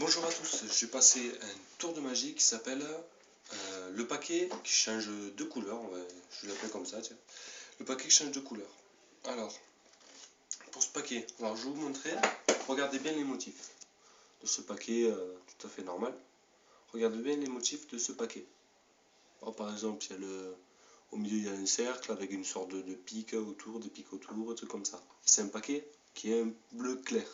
Bonjour à tous, je vais passer un tour de magie qui s'appelle le paquet qui change de couleur, je l'appelle comme ça, tiens. Le paquet qui change de couleur. Alors, pour ce paquet, je vais vous montrer, regardez bien les motifs de ce paquet tout à fait normal. Regardez bien les motifs de ce paquet. Alors, par exemple, au milieu il y a un cercle avec une sorte de pic autour, des pics autour, un truc comme ça. C'est un paquet qui est un bleu clair.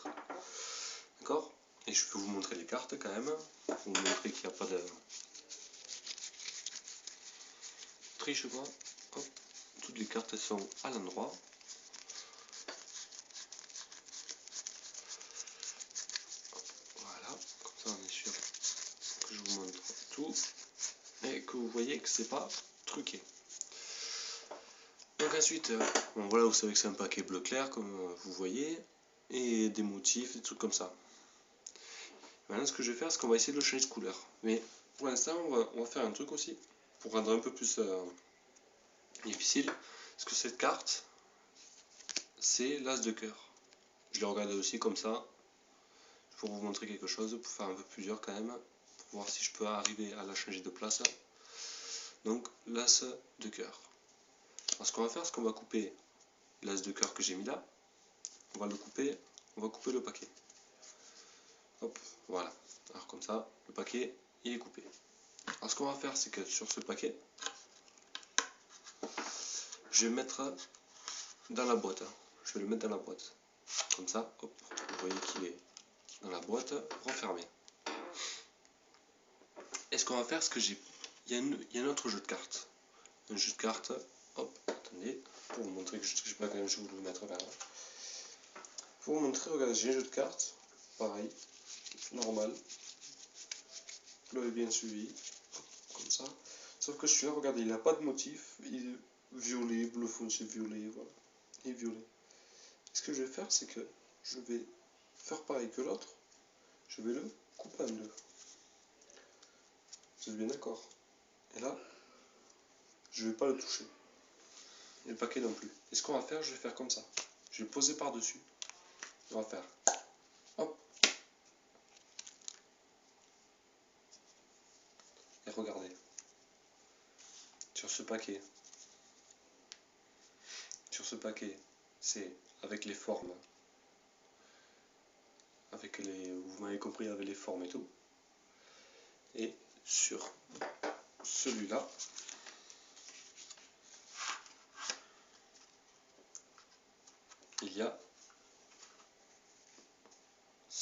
D'accord? Et je peux vous montrer les cartes quand même, pour vous montrer qu'il n'y a pas de triche quoi. Hop. Toutes les cartes elles sont à l'endroit. Voilà, comme ça on est sûr que je vous montre tout et que vous voyez que c'est pas truqué. Donc ensuite, bon voilà, vous savez que c'est un paquet bleu clair comme vous voyez, et des motifs, des trucs comme ça. Maintenant ce que je vais faire, c'est qu'on va essayer de le changer de couleur. Mais pour l'instant, on va faire un truc aussi, pour rendre un peu plus difficile, parce que cette carte, c'est l'as de cœur. Je l'ai regardé aussi comme ça, pour vous montrer quelque chose, pour faire un peu plusieurs quand même, pour voir si je peux arriver à la changer de place. Donc l'as de cœur. Alors ce qu'on va faire, c'est qu'on va couper l'as de cœur que j'ai mis là, on va couper le paquet. Hop, voilà. Alors comme ça, le paquet, il est coupé. Alors ce qu'on va faire, c'est que sur ce paquet, je vais mettre dans la boîte. Je vais le mettre dans la boîte. Comme ça, hop, vous voyez qu'il est dans la boîte, renfermé. Et ce qu'on va faire, c'est que il y a un autre jeu de cartes. Un jeu de cartes, hop, attendez, pour vous montrer que je ne sais pas quand même, je vais vous le mettre vers là. Pour vous montrer, regardez, j'ai un jeu de cartes, pareil, normal. Vous l'avez bien suivi, comme ça. Sauf que celui-là, regardez, il n'a pas de motif, il est violet, bleu foncé, violet, voilà. Il est violet. Et ce que je vais faire, c'est que je vais faire pareil que l'autre, je vais le couper en deux. Vous êtes bien d'accord? Et là, je ne vais pas le toucher. Et le paquet non plus. Et ce qu'on va faire, je vais faire comme ça. Je vais poser par-dessus. On va faire hop. Et regardez. Sur ce paquet, c'est avec les formes. Vous m'avez compris, avec les formes et tout. Et sur celui-là, il y a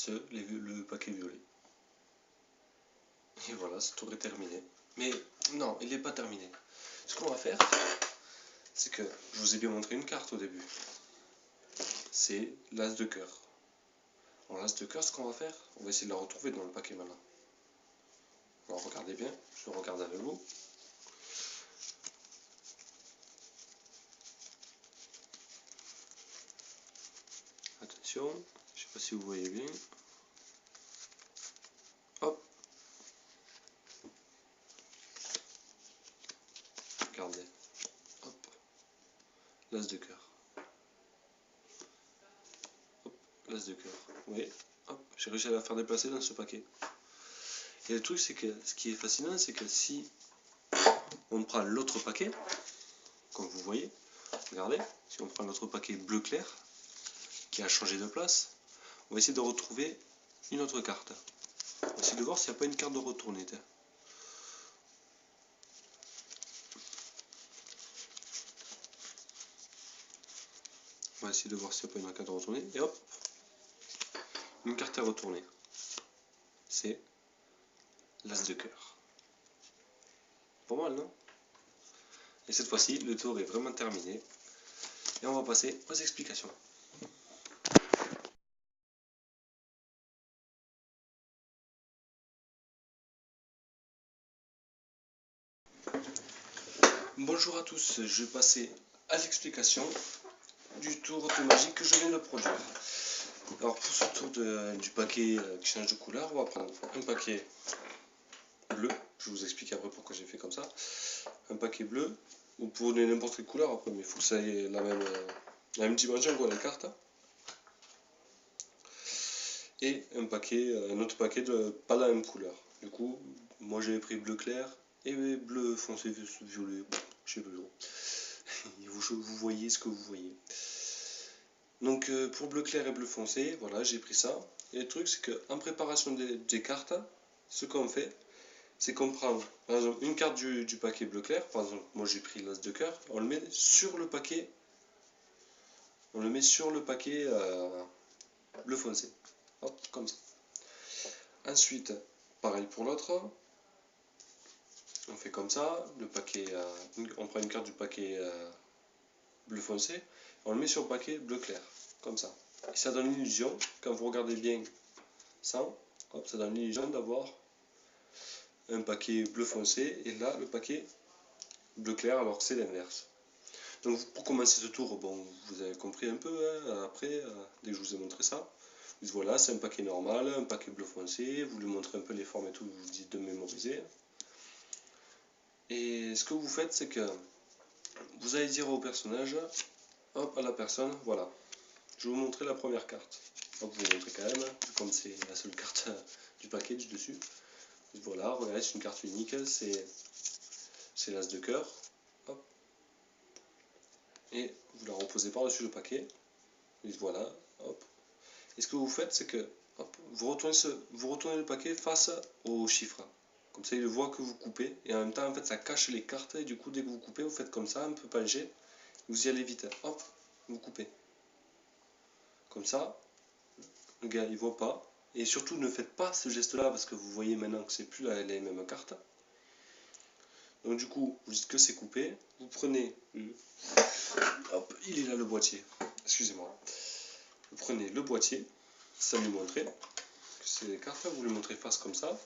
le paquet violet. Et voilà, ce tour est terminé. Mais non, il n'est pas terminé. Ce qu'on va faire, c'est que je vous ai bien montré une carte au début. C'est l'as de cœur. Alors l'as de cœur, ce qu'on va faire, on va essayer de la retrouver dans le paquet maintenant. Alors regardez bien, je le regarde avec vous. Attention, je ne sais pas si vous voyez bien. Hop. Regardez. Hop. L'as de cœur. Hop. L'as de cœur. Vous voyez? Hop. J'ai réussi à la faire déplacer dans ce paquet. Et le truc, c'est que ce qui est fascinant, c'est que si on prend l'autre paquet, comme vous voyez, regardez, si on prend l'autre paquet bleu clair, qui a changé de place, on va essayer de retrouver une autre carte. On va essayer de voir s'il n'y a pas une carte de retournée. On va essayer de voir s'il n'y a pas une carte de retournée. Et hop, une carte à retourner. C'est l'as de cœur. Pas mal, non? Et cette fois-ci, le tour est vraiment terminé. Et on va passer aux explications. Bonjour à tous, je vais passer à l'explication du tour de magie que je viens de produire. Alors pour ce tour du paquet qui change de couleur, on va prendre un paquet bleu. Je vais vous expliquer après pourquoi j'ai fait comme ça. Un paquet bleu, vous pouvez donner n'importe quelle couleur après, mais il faut que ça ait la même dimension que la carte. et un autre paquet de pas la même couleur. Du coup, moi j'avais pris bleu clair et bleu foncé violet, je sais pas. Vous voyez ce que vous voyez. Donc pour bleu clair et bleu foncé, voilà, j'ai pris ça. Et le truc, c'est qu'en préparation des cartes, ce qu'on fait, c'est qu'on prend par exemple une carte du paquet bleu clair, par exemple moi j'ai pris l'as de cœur, on le met sur le paquet, bleu foncé, hop, comme ça. Ensuite, pareil pour l'autre, on fait comme ça, on prend une carte du paquet bleu foncé, on le met sur le paquet bleu clair, comme ça. Et ça donne l'illusion, quand vous regardez bien ça, hop, ça donne l'illusion d'avoir un paquet bleu foncé et là le paquet bleu clair alors que c'est l'inverse. Donc pour commencer ce tour, bon, vous avez compris un peu, hein, après, dès que je vous ai montré ça, vous dites voilà, c'est un paquet normal, un paquet bleu foncé, vous lui montrez un peu les formes et tout, vous dites de mémoriser. Et ce que vous faites, c'est que vous allez dire au personnage, hop, à la personne, voilà, je vais vous montrer la première carte. Hop, vous montrez quand même, comme c'est la seule carte du package dessus. Voilà, regardez, c'est une carte unique, c'est l'as de cœur. Hop. Et vous la reposez par-dessus le paquet. Et voilà, hop. Et ce que vous faites, c'est que hop, vous retournez le paquet face au chiffre. Comme ça, il voit que vous coupez. Et en même temps, en fait, ça cache les cartes. Et du coup, dès que vous coupez, vous faites comme ça, un peu penché. Vous y allez vite. Hop, vous coupez. Comme ça, le gars, il voit pas. Et surtout, ne faites pas ce geste-là, parce que vous voyez maintenant que c'est plus les mêmes cartes. Donc du coup, vous dites que c'est coupé. Vous prenez... Hop, il est là le boîtier. Excusez-moi. Vous prenez le boîtier. Ça lui montrer que c'est les cartes. Vous lui montrez face comme ça.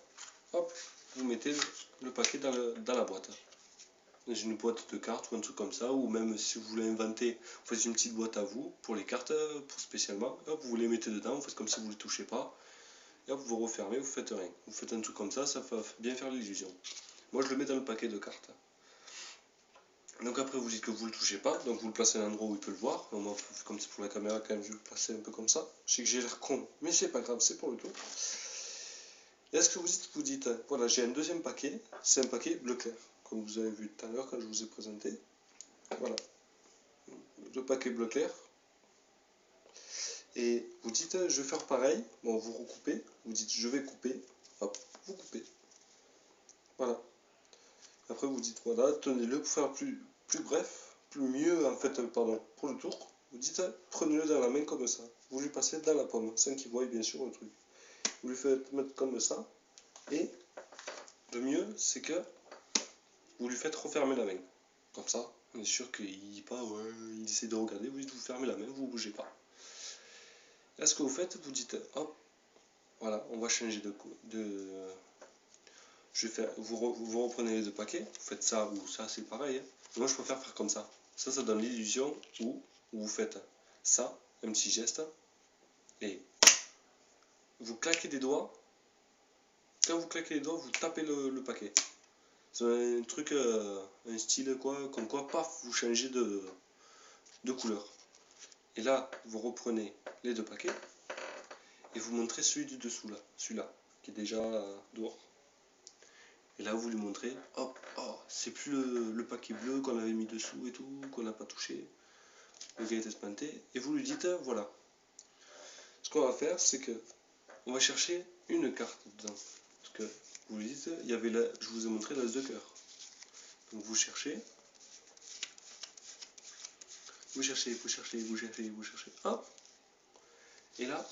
Hop, vous mettez le paquet dans la boîte. Dans une boîte de cartes ou un truc comme ça. Ou même si vous voulez inventer, vous faites une petite boîte à vous pour les cartes, pour spécialement. Hop, vous les mettez dedans. Vous faites comme si vous ne les touchez pas. Et hop, vous refermez, vous faites rien. Vous faites un truc comme ça va bien faire l'illusion. Moi, je le mets dans le paquet de cartes. Donc après, vous dites que vous ne le touchez pas. Donc vous le placez à l'endroit où il peut le voir. Moi, comme c'est pour la caméra, quand même, je vais le placer un peu comme ça. Je sais que j'ai l'air con, mais c'est pas grave, c'est pour le tout. Et est-ce que vous dites, voilà, j'ai un deuxième paquet. C'est un paquet bleu clair. Comme vous avez vu tout à l'heure quand je vous ai présenté. Voilà. Le paquet bleu clair. Et vous dites, je vais faire pareil. Bon, vous recoupez. Vous dites, je vais couper. Hop, vous coupez. Voilà. Après vous dites voilà, tenez-le pour faire plus bref, plus mieux en fait, pardon, pour le tour. Vous dites prenez-le dans la main comme ça. Vous lui passez dans la paume, sans qu'il voie bien sûr le truc. Vous lui faites mettre comme ça. Et le mieux c'est que vous lui faites refermer la main. Comme ça, on est sûr qu'il dit pas ouais, il essaie de regarder, vous dites vous fermez la main, vous ne bougez pas. Là ce que vous faites, vous dites hop, voilà, on va changer vous reprenez les deux paquets, vous faites ça ou ça, c'est pareil. Hein. Moi, je préfère faire comme ça. Ça donne l'illusion où vous faites ça, un petit geste, et vous claquez des doigts. Quand vous claquez les doigts, vous tapez le paquet. C'est un truc, un style quoi, comme quoi, paf, vous changez de couleur. Et là, vous reprenez les deux paquets et vous montrez celui du dessous là, celui-là, qui est déjà dehors. Et là, vous lui montrez, hop, oh, c'est plus le paquet bleu qu'on avait mis dessous et tout, qu'on n'a pas touché. Le gars est espanté. Et vous lui dites, voilà. Ce qu'on va faire, c'est que on va chercher une carte dedans. Parce que vous lui dites, il y avait je vous ai montré l'as de cœur. Donc vous cherchez. Vous cherchez. Hop. Et là,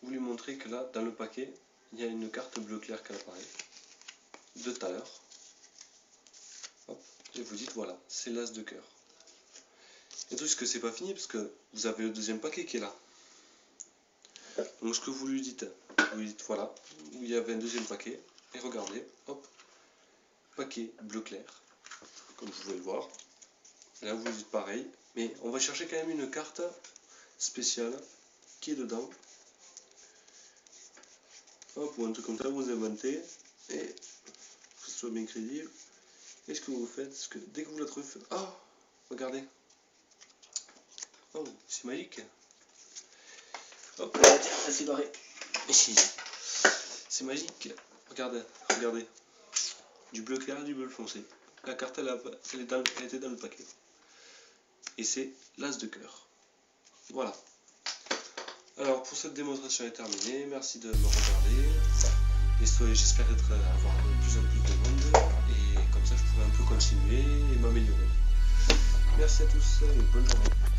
vous lui montrez que là, dans le paquet, il y a une carte bleu clair qui apparaît. De tout à l'heure. Et vous dites, voilà, c'est l'as de cœur. Et tout ce que c'est pas fini, parce que vous avez le deuxième paquet qui est là. Donc ce que vous lui dites voilà, il y avait un deuxième paquet, et regardez, hop, paquet bleu clair, comme vous pouvez le voir. Et là vous lui dites pareil, mais on va chercher quand même une carte spéciale qui est dedans. Hop, ou un truc comme ça, vous inventez, et que ce soit bien crédible. Et ce que vous faites, c'est que dès que vous la trouvez, oh, regardez, oh, c'est magique. Hop, c'est barré. C'est magique. Regardez, regardez. Du bleu clair et du bleu foncé. La carte, elle était dans le paquet. Et c'est l'as de cœur. Voilà. Alors, pour cette démonstration est terminée. Merci de me regarder. J'espère avoir de plus en plus de monde. Et comme ça, je pourrai un peu continuer et m'améliorer. Merci à tous et bonne journée.